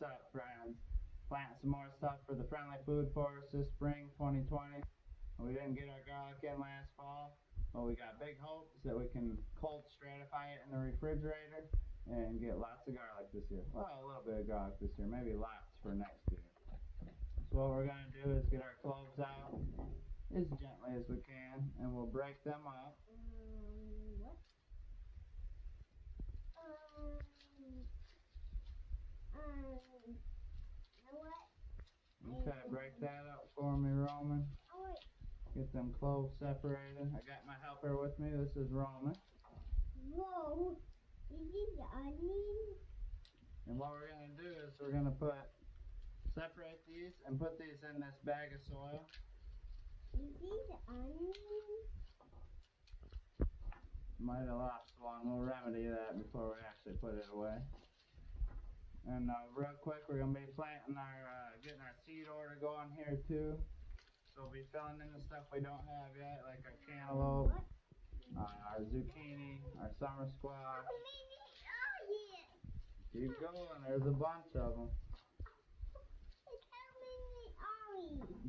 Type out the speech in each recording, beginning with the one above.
What's up, friends? Planting some more stuff for the Friendly Food Forest this spring 2020. We didn't get our garlic in last fall, but we got big hopes that we can cold stratify it in the refrigerator and get lots of garlic this year. Well, a little bit of garlic this year, maybe lots for next year. So what we're going to do is get our cloves out as gently as we can, and we'll break them up. Okay, break that up for me, Roman. Get them cloves separated. I got my helper with me. This is Roman. Whoa, is this onion? And what we're going to do is we're going to separate these and put these in this bag of soil. Is this onion? Might have lost one. We'll remedy that before we actually put it away. And real quick, we're going to be planting getting our seed order going here too. So we'll be filling in the stuff we don't have yet, like our cantaloupe, our zucchini, our summer squash. Keep going, there's a bunch of them.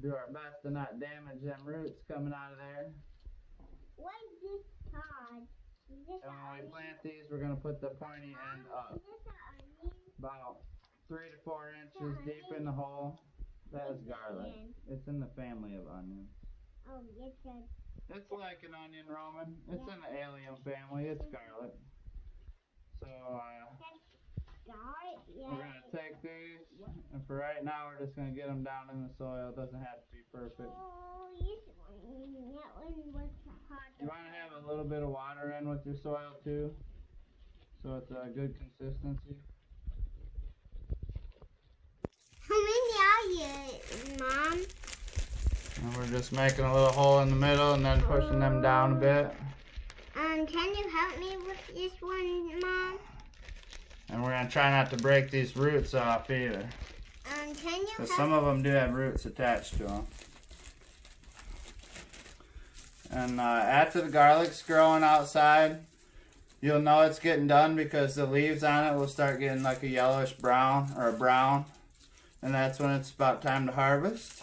Do our best to not damage them roots coming out of there. What is this pod? Is this And when we plant these, we're going to put the pointy end up. Is this an onion? About 3 to 4 inches deep in the hole. That is garlic. It's in the family of onions. Oh, It's like an onion, Roman. It's in the allium family. It's garlic. So, we're going to take these, and for right now, we're just going to get them down in the soil. It doesn't have to be perfect. Oh, this one. That one was hot. You want to have a little bit of water in with your soil, too, so it's a good consistency. How many are you, Mom? And we're just making a little hole in the middle and then pushing them down a bit. Can you help me with this one, Mom? And we're going to try not to break these roots off either. Can you help? Some of them do have roots attached to them. And after the garlic's growing outside, you'll know it's getting done because the leaves on it will start getting like a yellowish brown or a brown. And that's when it's about time to harvest.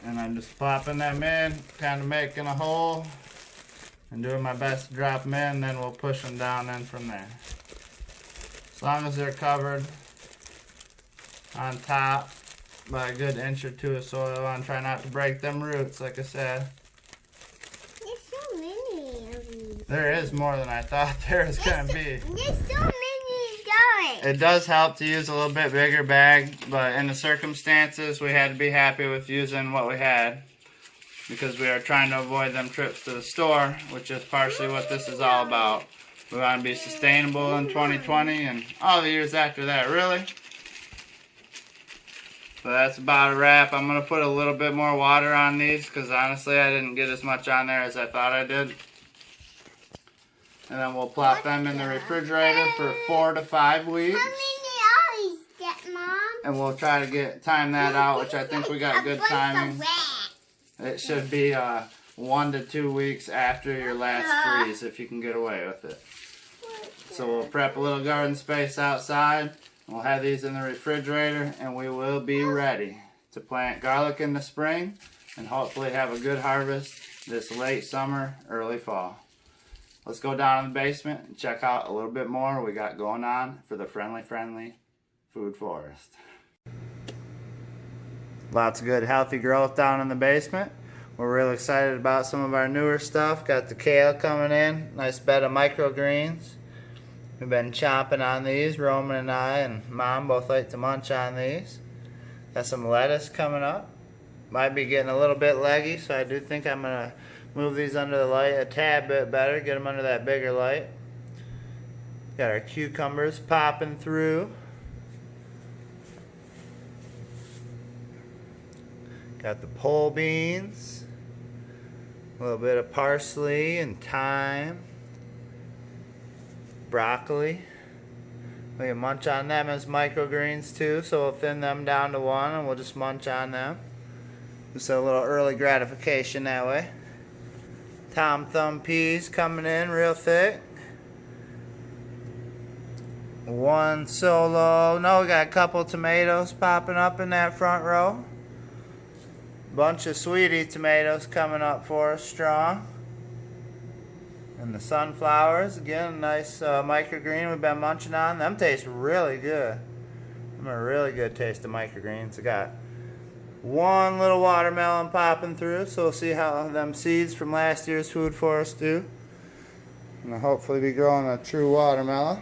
And I'm just plopping them in, kind of making a hole, and doing my best to drop them in, then we'll push them down in from there. As long as they're covered on top by a good inch or two of soil, and try not to break them roots, like I said. There's so many of these. There is more than I thought there was going to be. There's so many going. It does help to use a little bit bigger bag, but in the circumstances, we had to be happy with using what we had because we are trying to avoid them trips to the store, which is partially what this is all about. We want to be sustainable in 2020 and all the years after that, really. So that's about a wrap. I'm going to put a little bit more water on these because honestly I didn't get as much on there as I thought I did. And then we'll plop them in the refrigerator for 4 to 5 weeks. How many are these, Mom? And we'll try to time that out, which I think we got good timing. It should be 1 to 2 weeks after your last freeze if you can get away with it. So we'll prep a little garden space outside. We'll have these in the refrigerator and we will be ready to plant garlic in the spring and hopefully have a good harvest this late summer, early fall. Let's go down in the basement and check out a little bit more we got going on for the Friendly Food Forest. Lots of good healthy growth down in the basement. We're real excited about some of our newer stuff. Got the kale coming in, nice bed of microgreens. We've been chomping on these, Roman and I and Mom both like to munch on these. Got some lettuce coming up. Might be getting a little bit leggy, so I do think I'm going to move these under the light a tad bit better, get them under that bigger light. Got our cucumbers popping through. Got the pole beans, a little bit of parsley and thyme, broccoli. We can munch on them as microgreens too, so we'll thin them down to 1 and we'll just munch on them. Just a little early gratification that way. Tom Thumb peas coming in real thick. one solo. No, we got a couple tomatoes popping up in that front row. Bunch of sweetie tomatoes coming up for us strong. And the sunflowers, again, nice microgreen we've been munching on. Them taste really good. Them are a really good taste of microgreens. I got one little watermelon popping through, so we'll see how them seeds from last year's food forest do. And I'll hopefully be growing a true watermelon.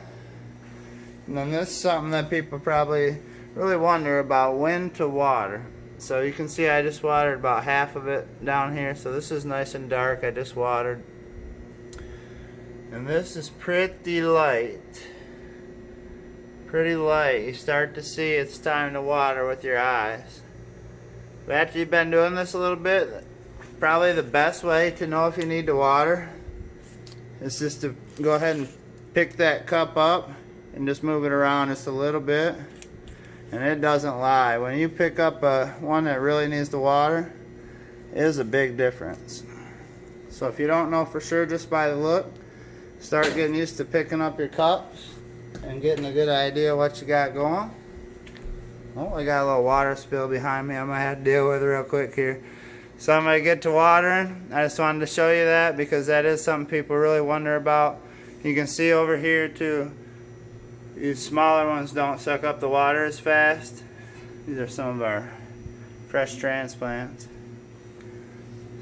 And then this is something that people probably really wonder about, when to water. So you can see I just watered about half of it down here, so this is nice and dark. I just watered. And this is pretty light. Pretty light. You start to see it's time to water with your eyes. But after you've been doing this a little bit, probably the best way to know if you need to water is just to go ahead and pick that cup up and just move it around just a little bit. And it doesn't lie. When you pick up one that really needs to water, it is a big difference. So if you don't know for sure just by the look, start getting used to picking up your cups and getting a good idea what you got going. Oh, I got a little water spill behind me I might have to deal with real quick here. So I'm going to get to watering. I just wanted to show you that because that is something people really wonder about. You can see over here too, these smaller ones don't suck up the water as fast. These are some of our fresh transplants.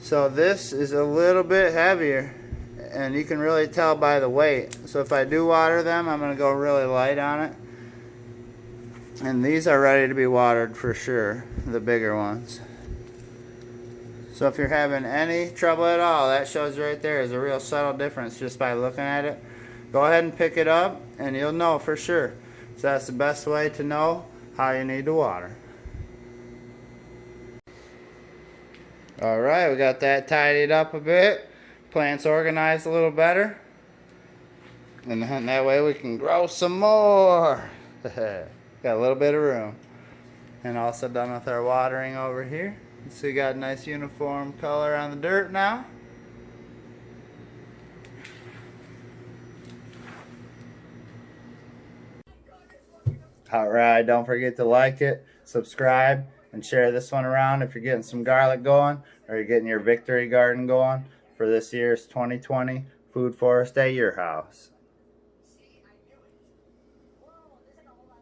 So this is a little bit heavier, and you can really tell by the weight. So if I do water them, I'm going to go really light on it. And these are ready to be watered for sure, the bigger ones. So if you're having any trouble at all, that shows right there is a real subtle difference just by looking at it. Go ahead and pick it up and you'll know for sure. So that's the best way to know how you need to water. Alright, we got that tidied up a bit. Plants organized a little better. And then that way we can grow some more. Got a little bit of room. And also done with our watering over here. So we got a nice uniform color on the dirt now. Alright, don't forget to like it, subscribe, and share this one around if you're getting some garlic going or you're getting your victory garden going for this year's 2020 Food Forest at your house.